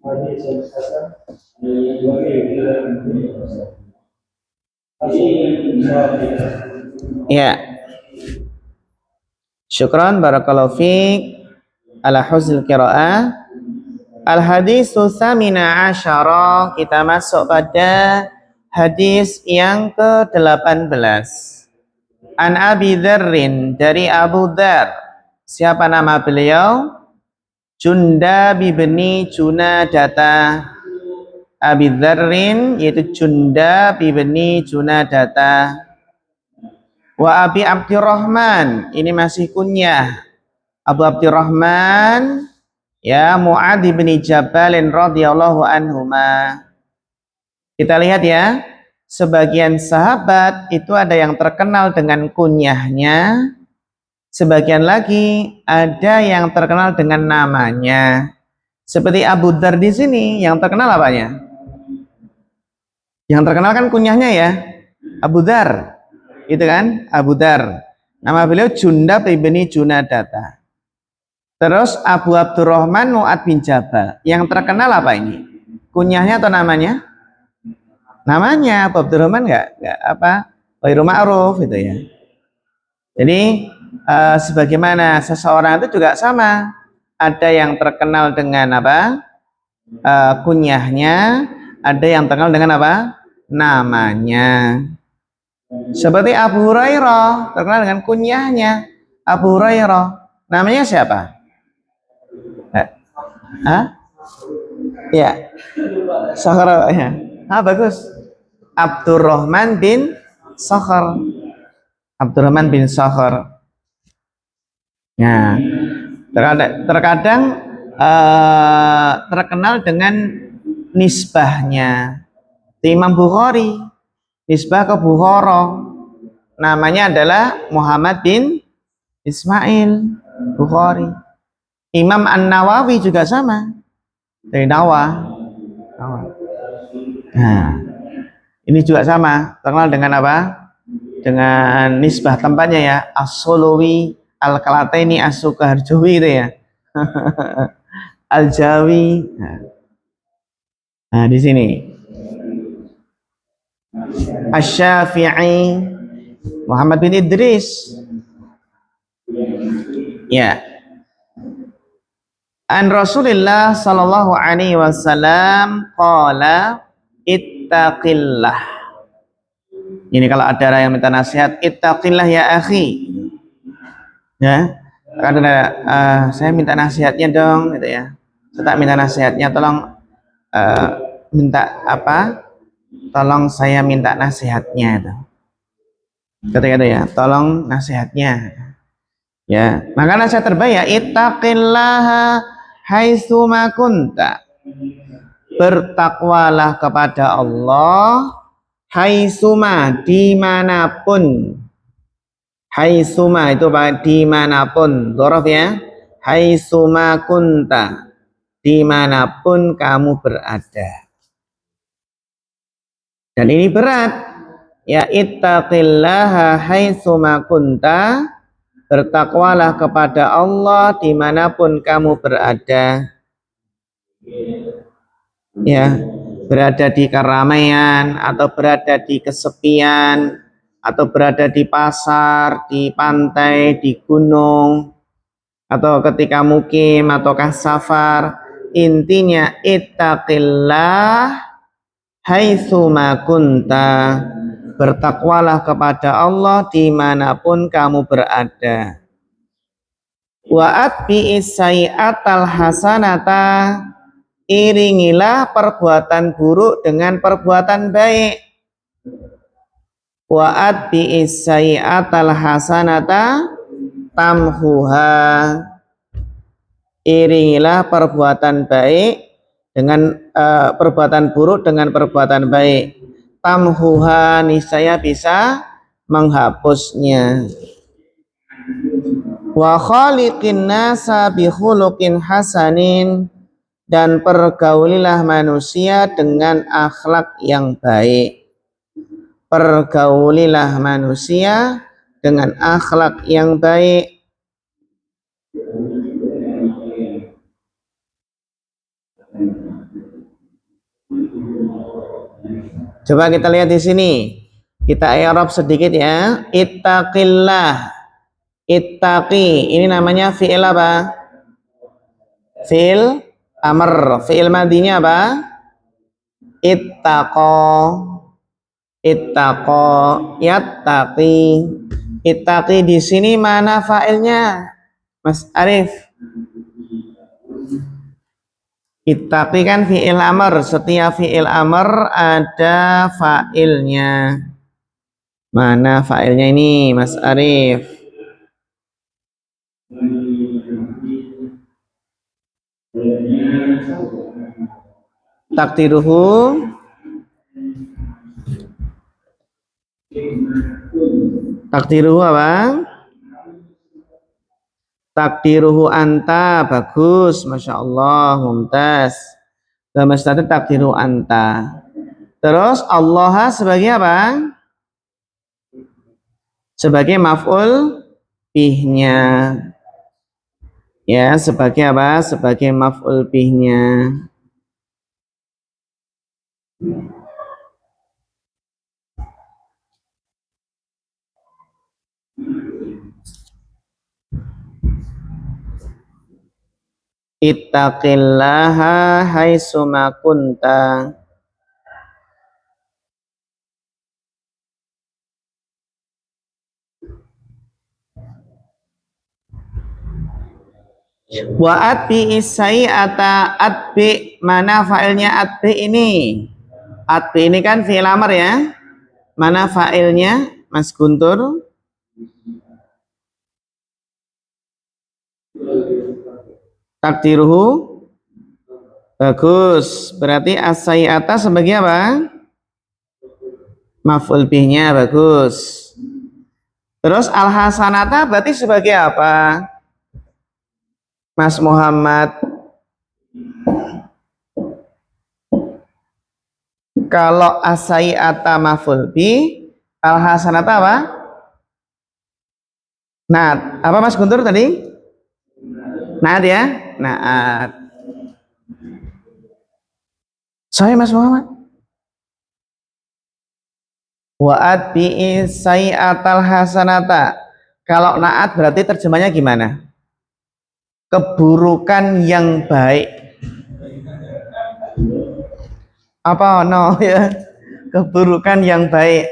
haditsun hasan wa fihi Ya, syukran barakallahu fiik ala husnil qiraah. Al hadisu samina asyara, kita masuk pada hadis yang ke-18. An Abi Dzarrin, dari Abu Dzar. Siapa nama beliau? Jundab bin Junadata. Abi Dzarrin yaitu Jundab bin Junadata. Wa Abi Abdurrahman, ini masih kunyah. Abu Abdurrahman ya Mu'adz bin Jabal radhiyallahu anhuma. Kita lihat ya, sebagian sahabat itu ada yang terkenal dengan kunyahnya, sebagian lagi ada yang terkenal dengan namanya. Seperti Abu Dzar di sini, yang terkenal apanya? Yang terkenal kan kunyahnya ya, Abu Dzar. Itu kan, Abu Dzar. Nama beliau Jundab bin Junadata. Terus Abu Abdurrahman Mu'adz bin Jabal. Yang terkenal apa ini? Kunyahnya atau namanya? Namanya Abu Abdurrahman enggak apa? Ghairu ma'ruf itu ya. Jadi sebagaimana seseorang itu juga sama. Ada yang terkenal dengan apa? Kunyahnya, ada yang terkenal dengan apa? Namanya. Seperti Abu Hurairah terkenal dengan kunyahnya. Abu Hurairah. Namanya siapa? Ya. Sakhar ya. Bagus. Abdurrahman bin Sakhar. Abdurrahman bin Sakhar. Nah, terkadang terkenal dengan nisbahnya. Imam Bukhari, nisbah ke Bukhara, namanya adalah Muhammad bin Ismail Bukhari. Imam An-Nawawi juga sama, dari Nawa. Nah, ini juga sama, terkenal dengan apa? Dengan nisbah tempatnya ya, As-Solowi, Al-Kalataini, As-Sukaharjawi itu ya. Al-Jawi. Nah, di sini Asy-Syafi'i, Muhammad bin Idris. Ya. An Rasulillah sallallahu alaihi wasallam qala ittaqillah. Ini kalau ada yang minta nasihat, ittaqillah ya akhi. Ya. Karena saya minta nasihatnya dong gitu ya. Saya tak minta nasihatnya, tolong minta apa? Tolong saya minta nasihatnya itu. Ketika itu ya, tolong nasihatnya. Ya, maka nasihat terbaik ya ittaqillaha haitsu ma kunta. Bertakwalah kepada Allah haitsuma, dimanapun. Haitsuma itu dimanapun, dhorof ya. Haitsuma kunta, dimanapun kamu berada. Dan ini berat. Ya ittaqillaha haitsuma kunta, bertakwalah kepada Allah dimanapun kamu berada. Ya, berada di keramaian atau berada di kesepian atau berada di pasar, di pantai, di gunung, atau ketika mukim ataukah safar. Intinya ittaqillah haitsu ma kunta, bertakwalah kepada Allah dimanapun kamu berada. Wa atbi'is sayyi'atal hasanata, iringilah perbuatan buruk dengan perbuatan baik. Wa atbi'is sayyi'atal hasanata tamhuha, iringilah perbuatan baik dengan perbuatan buruk dengan perbuatan baik. Tamhuha, niscaya bisa menghapusnya. Wa khaliqin nasa bi khuluqin hasanin, dan pergaulilah manusia dengan akhlak yang baik. Pergaulilah manusia dengan akhlak yang baik. Coba kita lihat di sini. Kita i'rab sedikit ya. Ittaqillah. Ittaqi. Ini namanya fi'il apa? Fi'il amr. Fi'il madinya apa? Ittaqo. Ittaqo. Yattaqi. Ittaqi di sini mana fa'ilnya? Mas Arif. Ittaqi kan fi'il amr. Setiap fi'il amr ada fa'ilnya. Mana fa'ilnya ini, Mas Arif? Takdiruhu apa? Takdiruhu anta. Bagus, Masya Allah, mumtaz. Dalam status takdiruhu anta. Terus Allah sebagai apa? Sebagai maf'ul bihnya. Ya, sebagai apa? Sebagai maf'ul bihnya. Ittaqillaha haitsuma kunta. Wa atbi isai'ata. Atbi, mana fa'ilnya atbi ini? Atbi ini kan fi'il amr ya. Mana fa'ilnya, Mas Guntur? Takdiruhu. Bagus. Berarti as-sayyi'ata sebagai apa? Maf'ul bihnya. Bagus. Terus al-hasanata berarti sebagai apa? Mas Muhammad. Kalau as-sayyi'ata maf'ul bih, al-hasanata apa? Naat. Apa Mas Guntur tadi? Naat ya? Naat. Saya Mas Muhammad. Wa'at bi'i sayyi'atal hasanata. Kalau naat berarti terjemahnya gimana? Keburukan yang baik. Apa no ya? Keburukan yang baik.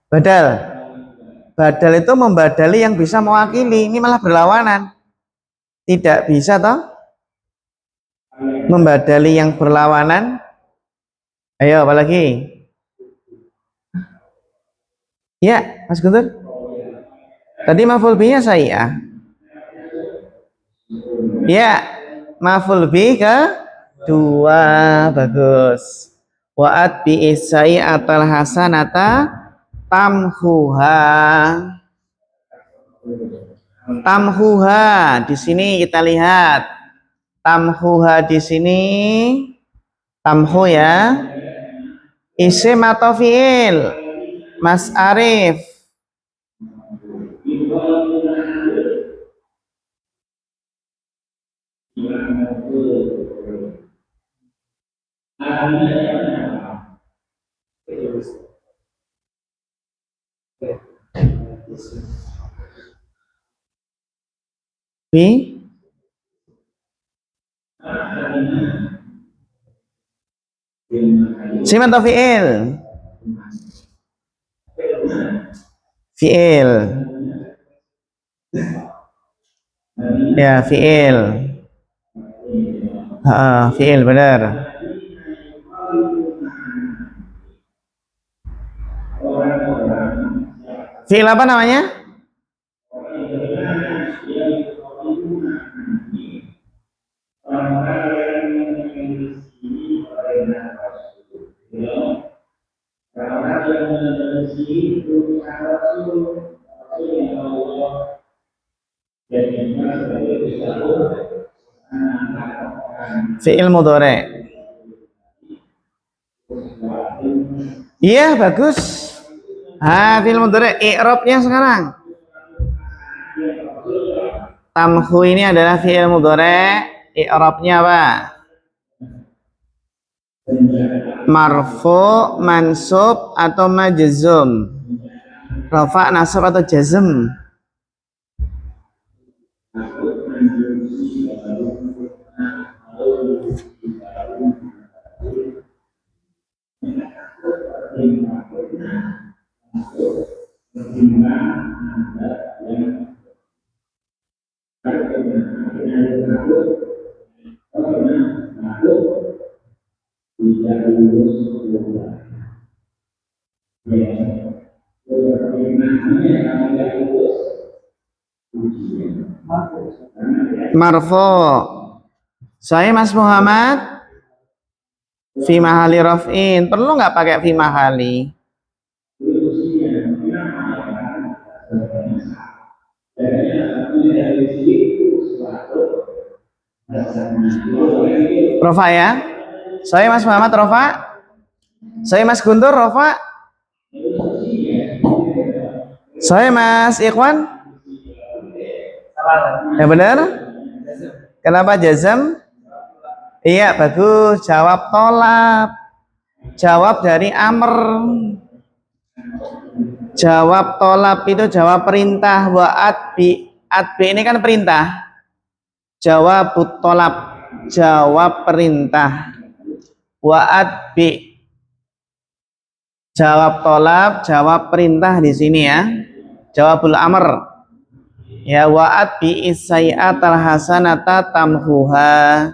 Badal. Badal itu membadali yang bisa mewakili. Ini malah berlawanan. Tidak bisa toh? Membadali yang berlawanan. Ayo apalagi? Ya, Mas Guntur. Tadi maf'ul bihnya saya. Ya, maf'ul bih ke dua. Bagus. Wa'at bi isai atal hasanata tamhuha. Tamhuha di sini kita lihat. Tamhuha di sini tamhu ya. Isim atau fi'il? Mas Arif. Bi Isim atau fi'il? Fi'il. Ya, fi'il. Fi'il benar. Fi'il apa namanya? Fi'il mudhari. Iya, bagus. Fi'il mudhari. I'rabnya sekarang. Tamhu ini adalah fi'il mudhari. I'rabnya apa? Marfu, mansub atau majzum? Rafa, nasab atau jazm? Marfu. Saya Mas Muhammad fi mahali raf'in. Perlu nggak pakai fi mahali? Rofa ya. Saya Mas Muhammad Rofa. Saya Mas Guntur Rofa. Saya Mas Ikhwan. Yang benar? Kenapa jazam? Iya, bagus. Jawab tolak. Jawab dari amr. Jawab tolak itu jawab perintah. Wa adbi. Adbi ini kan perintah. Jawab tolak. Jawab perintah. Wa adbi. Jawab tolak. Jawab perintah di sini ya. Jawabul amr. Ya, wa'at bi isai'atal hasanata tamhuha.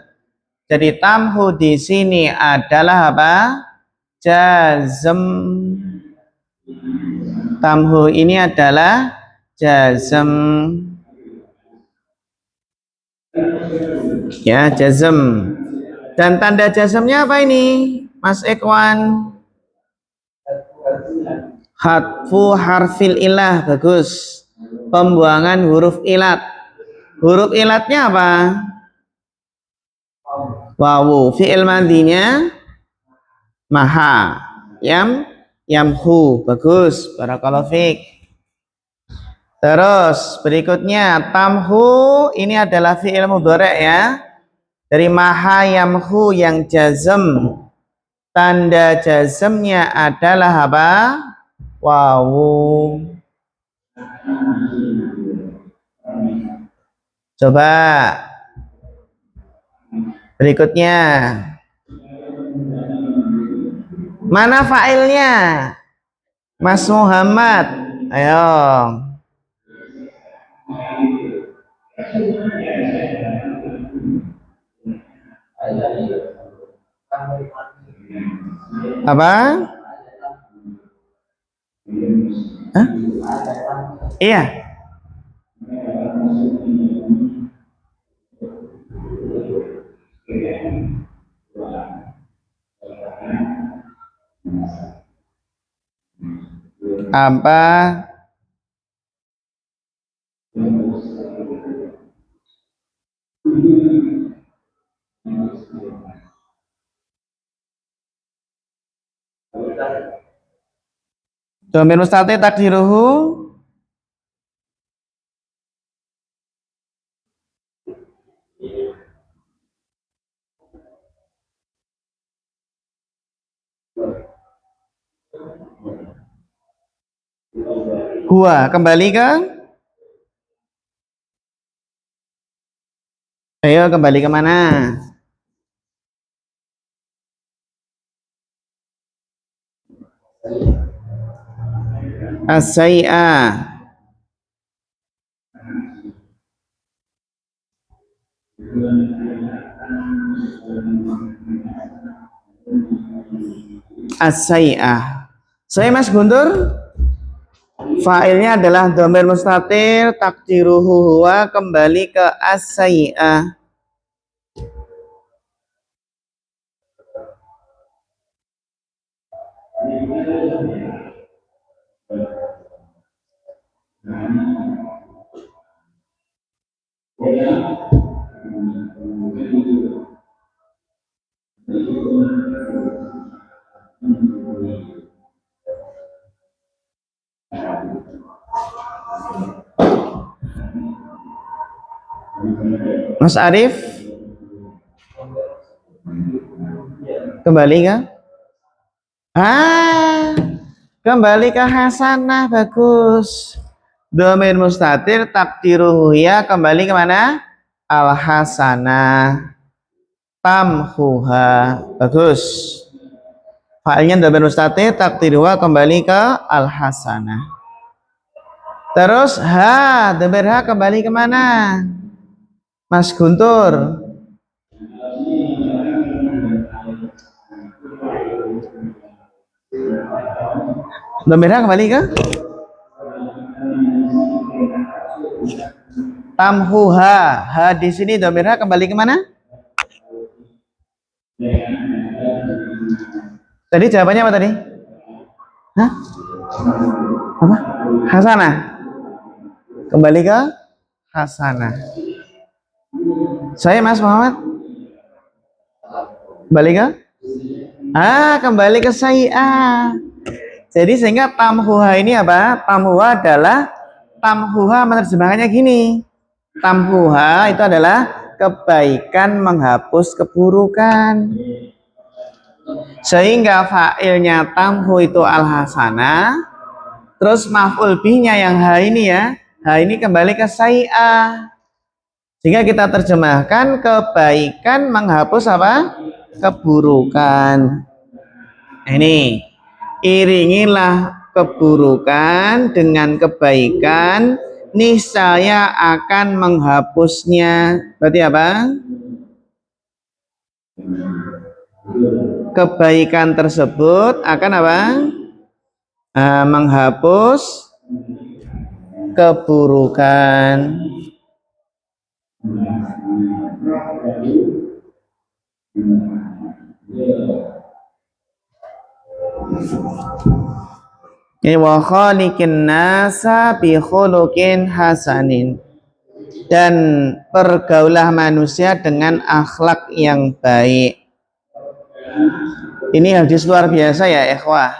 Jadi tamhu di sini adalah apa? Jazm. Tamhu ini adalah jazm. Ya, jazm. Dan tanda jazmnya apa ini? Mas Ekwan? Hatfu harfil ilah. Bagus. Pembuangan huruf ilat. Huruf ilatnya apa? Wawu. Fi'il madhinya maha. Yamhu. Bagus. Barakallahu fiik. Terus berikutnya tamhu ini adalah fi'il mudhari' ya. Dari maha yamhu yang jazm. Tanda jazmnya adalah apa? Wawu. Coba berikutnya. Mana fa'ilnya? Mas Muhammad. Ayo. Apa? Hah? Iya. Apa? Dhamir mustatir takdiruhu huwa. Kembali ke? Ayo kembali ke mana? As-sai'ah. As-sai'ah. Saya Mas Guntur. Fa'ilnya adalah dhamir mustatir takdiruhu huwa, kembali ke as-sai'ah. Mas Arif kembali ke ah kembali ke hasanah, bagus. Domir mustatir takdiruhu ya, kembali kemana? Al hasanah tamhuha, bagus. Fa'ilnya domir mustatir takdiruha, kembali ke al hasanah. Terus ha, domir ha kembali kemana? Mas Guntur. Domir ha kembali ke tamhuha. Ha di sini domir ha kembali kemana? Tadi jawabannya apa tadi? Hah? Apa? Hasanah. Kembali ke hasanah. Saya Mas Muhammad. Kembali ke? Kembali ke sayi'ah. Jadi sehingga tamhuha ini apa? Tamhuha adalah, tamhuha menerjemahkannya gini. Tamhuha itu adalah kebaikan menghapus keburukan. Sehingga fa'ilnya tamhu itu al-hasanah. Terus maf'ul bihnya yang ha ini ya. Ha ini kembali ke sayi'ah. Sehingga kita terjemahkan kebaikan menghapus apa? Keburukan. Ini iringilah keburukan dengan kebaikan, niscaya akan menghapusnya. Berarti apa? Kebaikan tersebut akan apa? Menghapus keburukan. Wa khaliqin nasa bi khuluqin hasanin, dan pergaulah manusia dengan akhlak yang baik. Ini hadis luar biasa ya ikhwah.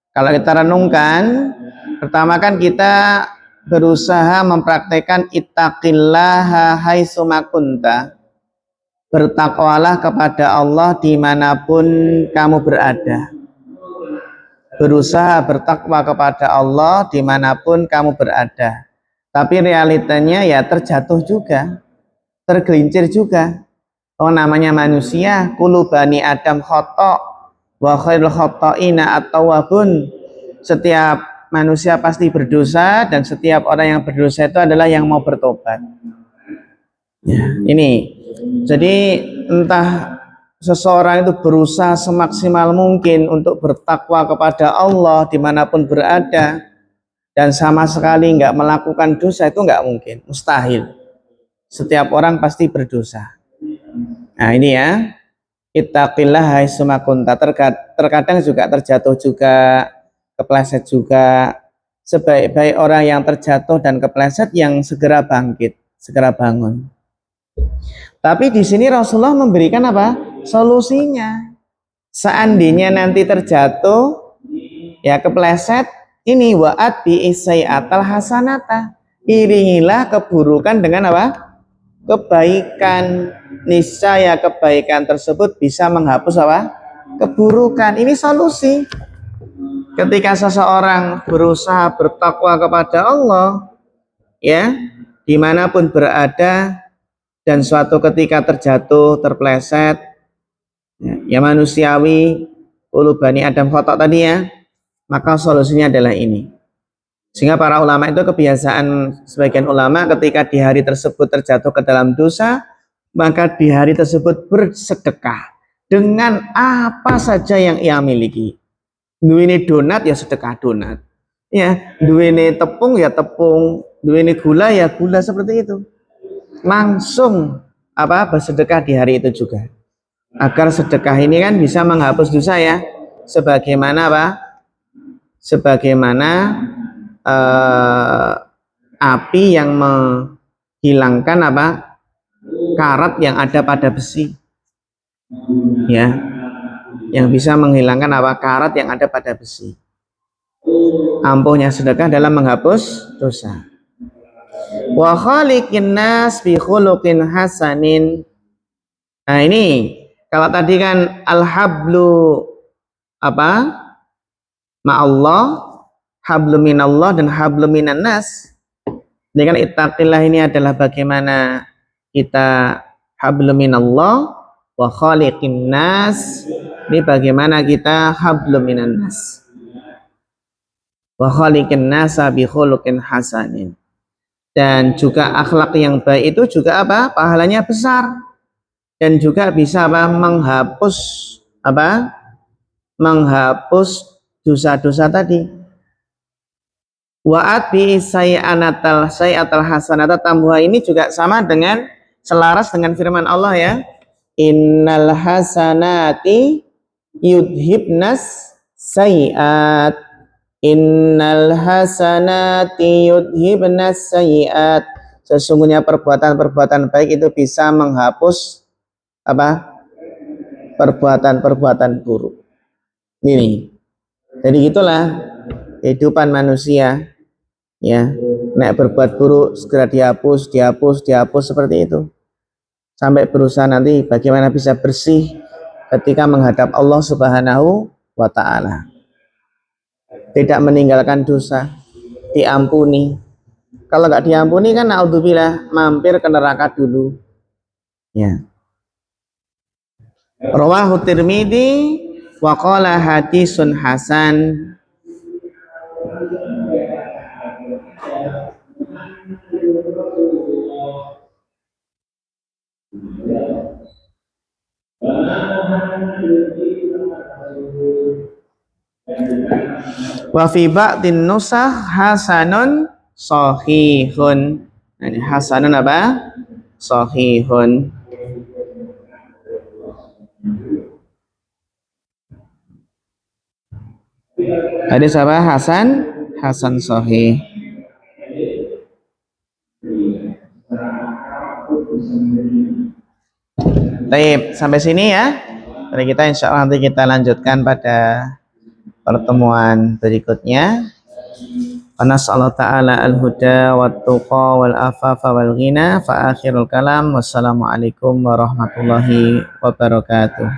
Kalau kita renungkan, pertama kan kita berusaha mempraktekkan ittaqillaha haitsuma kunta. Bertakwalah kepada Allah dimanapun kamu berada. Berusaha bertakwa kepada Allah dimanapun kamu berada. Tapi realitanya ya terjatuh juga, tergelincir juga. Oh, namanya manusia, kullu bani Adam khata' wa khairul khata'ina at-tawwabun. Setiap manusia pasti berdosa, dan setiap orang yang berdosa itu adalah yang mau bertobat. Ya, ini. Jadi entah seseorang itu berusaha semaksimal mungkin untuk bertakwa kepada Allah dimanapun berada, dan sama sekali nggak melakukan dosa, itu nggak mungkin, mustahil. Setiap orang pasti berdosa. Nah ini ya, ittaqillah haitsuma kunta. Terkadang juga terjatuh juga, kepleset juga. Sebaik-baik orang yang terjatuh dan kepleset yang segera bangkit, segera bangun. Tapi di sini Rasulullah memberikan apa? Solusinya. Seandainya nanti terjatuh, ya kepleset, ini wa'at bi isai'atal hasanata. Iringilah keburukan dengan apa? Kebaikan. Niscaya kebaikan tersebut bisa menghapus apa? Keburukan. Ini solusi. Ketika seseorang berusaha bertakwa kepada Allah, ya, dimanapun berada, dan suatu ketika terjatuh, terpleset, ya manusiawi, ulu bani Adam khotok tadi ya, maka solusinya adalah ini. Sehingga para ulama itu kebiasaan, sebagian ulama ketika di hari tersebut terjatuh ke dalam dosa, maka di hari tersebut bersedekah dengan apa saja yang ia miliki. Duwini donat ya sedekah donat, ya duwini tepung ya tepung, duwini gula ya gula, seperti itu. Langsung apa bersedekah di hari itu juga, agar sedekah ini kan bisa menghapus dosa ya, sebagaimana apa? Sebagaimana api yang menghilangkan apa? Karat yang ada pada besi. ya, yang bisa menghilangkan apa karat yang ada pada besi. Ampuhnya sedekah dalam menghapus dosa. Wa khaliqin nas bi khuluqin hasanin. Nah, ini kalau tadi kan al-hablu apa? Ma'allah, hablu minallah dan hablu minan nas. Ini kan ittaqillah ini adalah bagaimana kita hablu minallah wa khaliqin nas. Ini bagaimana kita hablu minan nas. Wa khaliqin nasa bi khuluqin hasanin. Dan juga akhlak yang baik itu juga apa? Pahalanya besar. Dan juga bisa apa? Menghapus apa? Menghapus dosa-dosa tadi. Wa'at bi sayyi'anatal hasanata tambuha ini juga sama dengan selaras dengan firman Allah ya. Innal hasanati yudhibnas sayyi'at. Innal hasanati yudhibnas sayyi'at. Sesungguhnya perbuatan-perbuatan baik itu bisa menghapus apa? Perbuatan-perbuatan buruk. Ini. Jadi gitulah kehidupan manusia. Ya, nek berbuat buruk segera dihapus seperti itu. Sampai berusaha nanti bagaimana bisa bersih ketika menghadap Allah Subhanahu wa taala. Tidak meninggalkan dosa, diampuni. Kalau nggak diampuni kan naudzubillah mampir ke neraka dulu. Ya. Rawahu Tirmidzi wa qala hadisun hasan. Wa fi ba'din nusakh hasanun sahihun. Nah, ini hasanun apa? Sahihun. Hadis apa? Hasan sahih. Baik, sampai sini ya. Jadi kita insya Allah nanti kita lanjutkan pada pertemuan berikutnya. Wa nas'allahu ta'ala al-huda wat tuqa wal afafa wal ghina fa akhirul kalam wassalamualaikum warahmatullahi wabarakatuh.